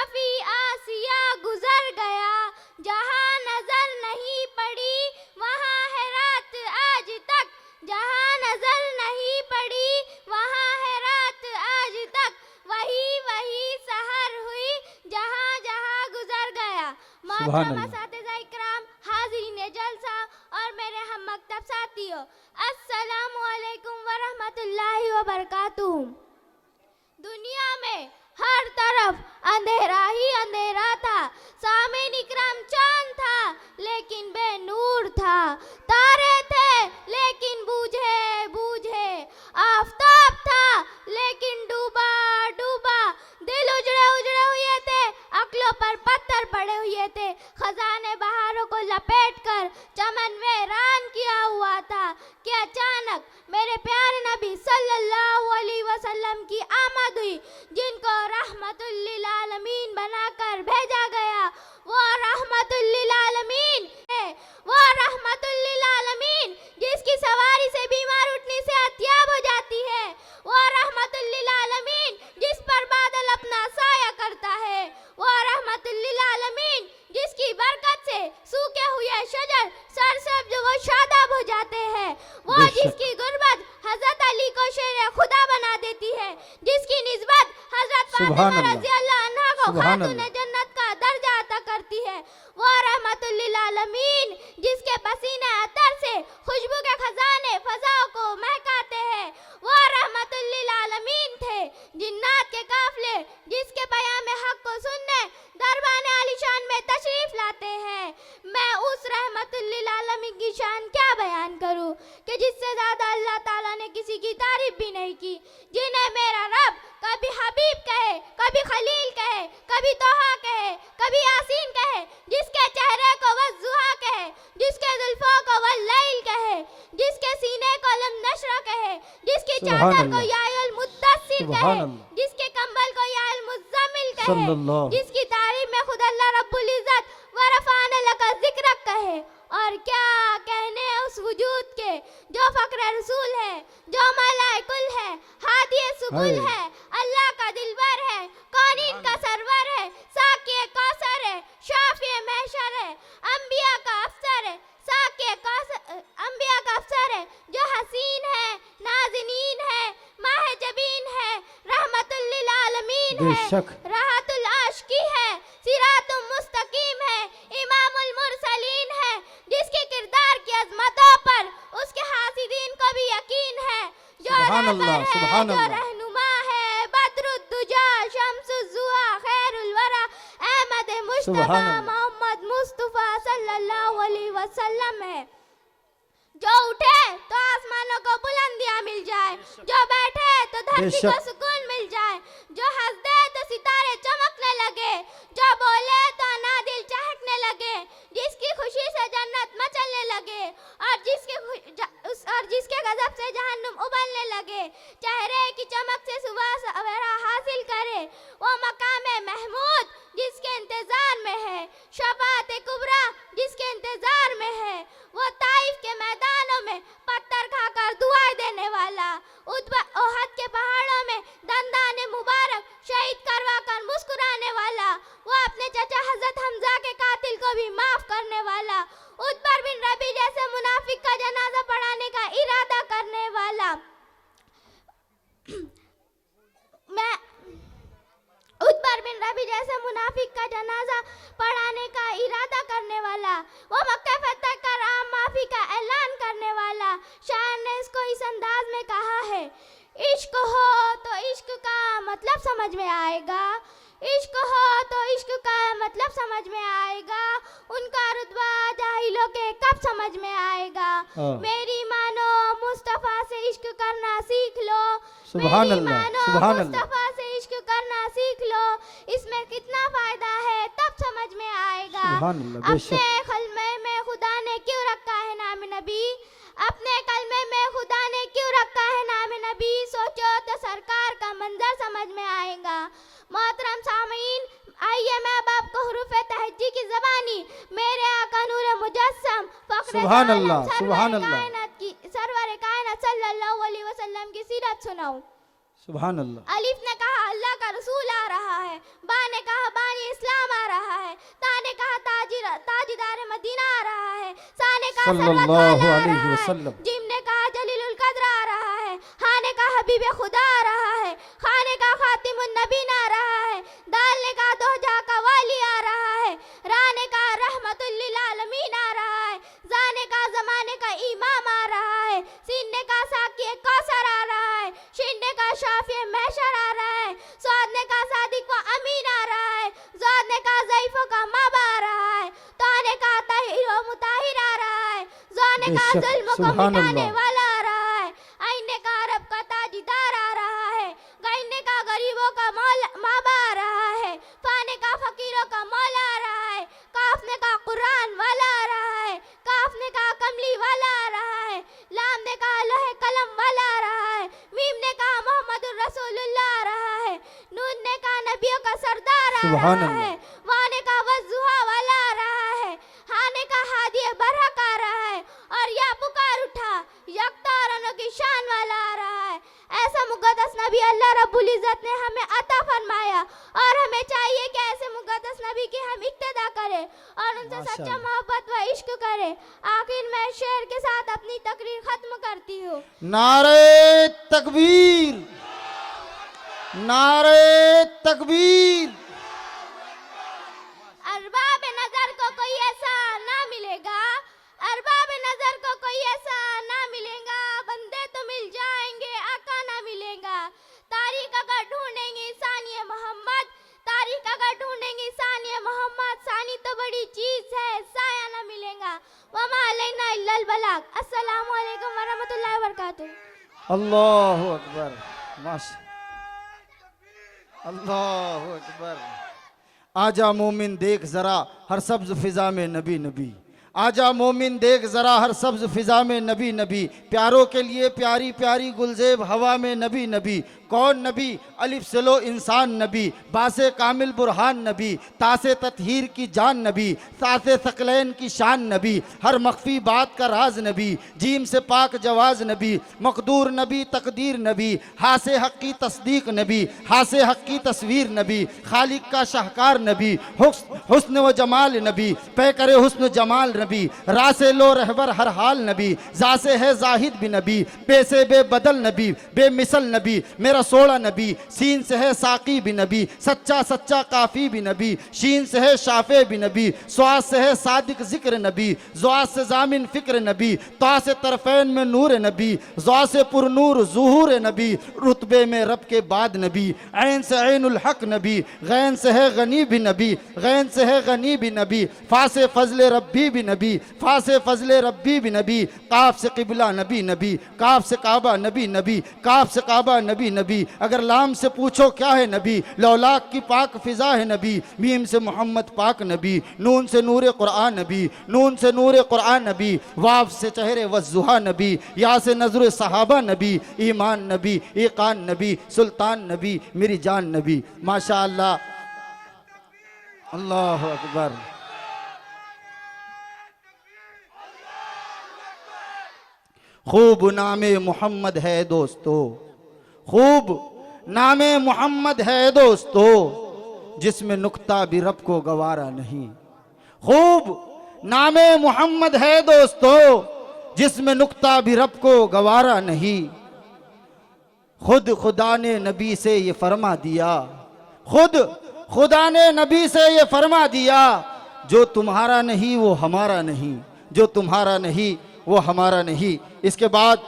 शफी आसिया गुजर गया, जहाँ नजर नहीं पड़ी वहाँ है रात आज तक, जहाँ नजर नहीं पड़ी वहाँ है रात आज तक, वही वही सहर हुई जहाँ जहाँ गुजर गया। मोहतरम असातिज़ा इकराम, हाज़रीन जलसा और मेरे हम मकतब साथियों, अस्सलामु अलैकुम व रहमतुल्लाहि व बरकातुहू। दुनिया में हर तरफ अंधेरा ही अंधेरा था, सामीन इकराम चांद था लेकिन बेनूर था, तारे थे लेकिन बूझे बूझे, आफताब था लेकिन डूबा डूबा, दिल उजड़े उजड़े हुए थे, अक्लों पर पत्थर पड़े हुए थे, खजाने बहारों को लपेट कर चमन वीरान किया हुआ था कि अचानक मेरे प्यारे नबी सल्लल्लाहु अलैहि वसल्लम की आमद हुई, जिनको रहमतुल लिल आलमीन बनाकर भेजा गया। वो रहमतुल लिल आलमीन है, वो रहमतुल लिल आलमीन जिसकी सवारी से बीमार उठने से अतियाब हो जाती है, वो रहमतुल लिल आलमीन जिस पर बादल अपना साया करता है, वो रहमतुल लिल आलमीन जिसकी बरकत से सूखे हुए शजर सरसब्ज वो शादाब हो जाते हैं, वो जिसकी गुर्बत हजरत अली को शेर खुदा बना देती है, जिसकी निस्बत हजरत फातिमा रज़ियल्लाहु अन्हा को खातून जन्नत का दर्जा अता करती है, वो रहमतुल लिल आलमीन जिसके पसीने अतर से खुशबू के खजाने फजाओं को महकाते हैं, वो रहमतुल लिल आलमीन थे। जिन्नात के काफिले जिसके बयान हक को सुनने दरबार आलिशान में तशरीफ लाते हैं। मैं उस रहमतुल लिल आलमीन की शान क्या बयान करूं कि जिससे ज्यादा अल्लाह ताला ने किसी की तारीफ भी नहीं की, जिन्हें मेरा रब कभी हबीब कहे, कभी खलील कहे, कभी तोहा कहे, कभी यासीन कहे, जिसके चेहरे को वह जुहा कहे, जिसके जुल्फों को वह लैल कहे, जिसके सीने को लम नशरा कहे, जिसकी चादर को यायुल मुद्दस्सिर कहे, जिसके कंबल को यायुल मुज़्ज़मिल कहे, जिसकी तारीफ में खुद अल्लाह रब्बुल इज्जत व रफ़अना लका ज़िक्रक कहे। और क्या कहने उस वजूद के जो फ़क्र रसूल है, जो मलाए कुल है, हादी सुबुल है, अल्लाह का दिलबर है, कौनीन का सरवर है, साक़ी कौसर है, शाफ़ी महशर है, अंबिया का अफसर है, साक़ी कौसर अंबिया का अफसर है, जो हसीन है, नाज़नीन है, माह जबीन है, रहमतुल लिल आलमीन है, राहतुल आशिकी है, सिरातुल मुस्तकीम है, इमामुल मुरसलीन है, जिसके किरदार की अज़मतों पर उसके हासिदीन को भी यकीन है, जो रहबर है, जो रहनुमा है, बद्रुद्दुजा, शम्सुज़्ज़ुहा, खैरुल वरा, अहमद मुश्तबा मोहम्मद मुस्तफ़ा सल्लल्लाहु अलैहि वसल्लम है। जो उठे तो आसमानों को बुलंदियां मिल जाए, जो बैठे तो धरती को सुकून मिल जाए, जो हंस दे तो सितारे चमकने लगे, जो बोले तो अनादिल चहकने लगे, जिसकी खुशी से जन्नत मचलने लगे और जिसके गजब से जहन्नुम उबलने लगे, चेहरे की चमक से सुबह सवेरा हासिल करे, वो मकाम महमूद जिसके इंतजार में है, शफाअत कुबरा जिसके इंतजार में है, वो ताइफ के मैदानों में पत्थर खाकर दुआएं देने वाला, ओहद के पहाड़ों में दंदाने मुबारक शहीद करवा कर मुस्कुराने वाला, वो अपने चचा हजरत हमजा के कातिल को भी माफ करने वाला, उतबर बिन रबी जैसे मुनाफिक का जनाजा पढ़ाने का इरादा करने वाला, मैं उतबर बिन रबी जैसे मुनाफिक का जनाजा पढ़ाने का इरादा करने वाला, वो मक्का फतह कर आम माफी का ऐलान करने वाला। शायर ने इसको इस अंदाज में कहा है, इश्क हो तो इश्क का मतलब समझ में आएगा, इश्क हो तो इश्क का मतलब समझ में आएगा, उनका रुतबा जाहिलों के कब समझ में आएगा। मेरी मानो मुस्तफ़ा से इश्क करना सीख लो, मेरी मानो मुस्तफ़ा से इश्क करना सीख लो, इसमें कितना फायदा है तब समझ में आएगा। अपने कलमे में खुदा ने क्यों रखा है नाम नबी, अपने कलमे में खुदा ने क्यों रखा है नाम नबी, सोचो तो सरकार का मंजर समझ में आएगा। मोहतरम सामीन, आइए मैं अब आपको हुरूफ तहज्जी की ज़बानी मेरे आका नूर मुजस्सम सुभान अल्लाह सुभान अल्लाह की सरवर कायनात सल्लल्लाहु अलैहि वसल्लम की सीरत सुनाऊं। सुभान अल्लाह। अलिफ ने कहा अल्लाह का रसूल आ रहा है, बा ने कहा बानी कहा सल्लल्लाहु सरवत वाला आ अलैहि रहा है, वसल्लम। जिम ने कहा जलीलुल कद्र आ रहा है, हाँ ने कहा हबीब खुदा आ रहा है, खा ने कहा खातिमुन नबीन आ रहा है, दाल ने कहा दोजा का वाली आ रहा है, रा ने कहा रहमतुल लिल आलमीन आ रहा है, जा ने कहा जमाने का इमाम आ रहा है, सीन ने कहा साकी कौसर आ रहा है, शिन ने कहा शाफी महशर आ रहा है, स्वाद ने कहा सादिक व अमीन आ रहा है, ज़ाद ने कहा ज़ईफ़ों का माबा आ रहा है, तो ने कहा ताहिर व मुताहिर आ रहा है, ज़ा ने कहा बेशक, जुल्म को सुभान मिटाने अल्लाह। वाला आ रहा है, आइन ने कहा रब का ताजीदार आ रहा है, गैन ने कहा गरीबों का मौला माबा आ रहा है, फा ने कहा फकीरों का मौला आ रहा है, काफ ने कहा कुरान वाला आ रहा है, काफ ने कहा कमली वाला आ रहा है, लाम ने कहा लोहे कलम वाला आ रहा है, मीम ने कहा मोहम्मदुर रसूलुल्लाह आ रहा है, नून ने कहा नबियों का सरदार आ सुभान रहा अल्लाह। है, वाह ने कहा वज़ुहा वाला आ रहा है, हाँ ने कहा हादी बरहक आ रहा है, और या पुकार उठा यकता औरों की शान वाला आ रहा है। ऐसा मुक़द्दस नबी अल्लाह रब्बुल इज़्ज़त ने हमें अता फरमाया, और हमें चाहिए कि ऐसे मुक़द्दस नबी की हम इक्तदा करें और उनसे सच्चा माशाअल्लाह। मोहब्बत व इश्क करें। आखिर मैं शेर के साथ अपनी तकरीर खत्म करती हूँ। नारे तकबीर, नारे तकबीर। अरबाब नजर को कोई ऐसा ना मिलेगा, अरबाब नजर को कोई ऐसा ना मिलेगा, बंदे तो मिल जाएंगे आका ना मिलेगा। तारीख अगर ढूंढेंगे सानिए मोहम्मद, तारीख अगर ढूंढेंगे सानिए मोहम्मद, सानी तो बड़ी चीज है साया ना मिलेगा। वमा अलैना इल्लल बलाग। अस्सलामु अलैकुम वरहमतुल्लाहि वबरकातुहू। अल्लाहु अकबर, माशा अल्लाहु अकबर। आजा मोमिन देख जरा हर सब्ज फिजा में नबी नबी, आजा मोमिन देख जरा हर सब्ज फिजा में नबी नबी, प्यारों के लिए प्यारी प्यारी गुलजेब हवा में नबी नबी। कौन नबी? अलिफ से लो इंसान नबी, बासे कामिल बुरहान नबी, तासे ततहीर की जान नबी, सासे सकलैन की शान नबी, हर मख्फी बात का राज नबी, जीम से पाक जवाज नबी, मकदूर नबी तकदीर नबी, हासे हक की तस्दीक नबी, हासे हक की तस्वीर नबी, खालिक का शाहकार नबी, हुस्न व जमाल नबी, पे करे हुस्न जमाल नबी, रासे लो रहबर हर हाल नबी, जासे है जाहिद भी नबी, बेसे बेबदल नबी, बेमिसल नबी, मेरा सोड़ा नबी, सीन से है साकी भी नबी, सच्चा सच्चा काफी भी नबी, शीन से है शाफे भी नबी, स्वास से है सादिक जिक्र नबी, ज़्वा से जामिन फिक्र नबी, ता से तरफैन में नूर नबी, ज़्वा से पुरनूर ज़ुहूर नबी, रुतबे में रब के बाद नबी, ऐन से ऐनुल हक नबी, गैन से है गनी भी नबी, गैन से है गनी भी नबी, फा से फजले रब्बी भी नबी, फा से फजले रब्बी भी नबी, काफ से किबला नबी नबी, काफ से काबा नबी नबी, काफ से काबा नबी नबी। अगर लाम से पूछो क्या है नबी, लौलाक की पाक फिजा है नबी, मीम से मोहम्मद पाक नबी, नून से नूर कुरान नबी, नून से नूर कुरान नबी, वाव से चेहरे वज़ुहा नबी, या से नजर सहाबा नबी, ईमान नबी, ईकान नबी, सुल्तान नबी, मेरी जान नबी। माशा अल्लाह, अल्लाह अकबर। खूब नामे मोहम्मद है दोस्तों, खूब नामे मोहम्मद है दोस्तों, जिसमें नुक्ता भी रब को गवारा नहीं। खूब नामे मोहम्मद है दोस्तों, जिसमें नुक्ता भी रब को गवारा नहीं। खुद खुदा ने नबी से ये फरमा दिया, खुद खुदा ने नबी से ये फरमा दिया, जो तुम्हारा नहीं वो हमारा नहीं, जो तुम्हारा नहीं वो हमारा नहीं। इसके बाद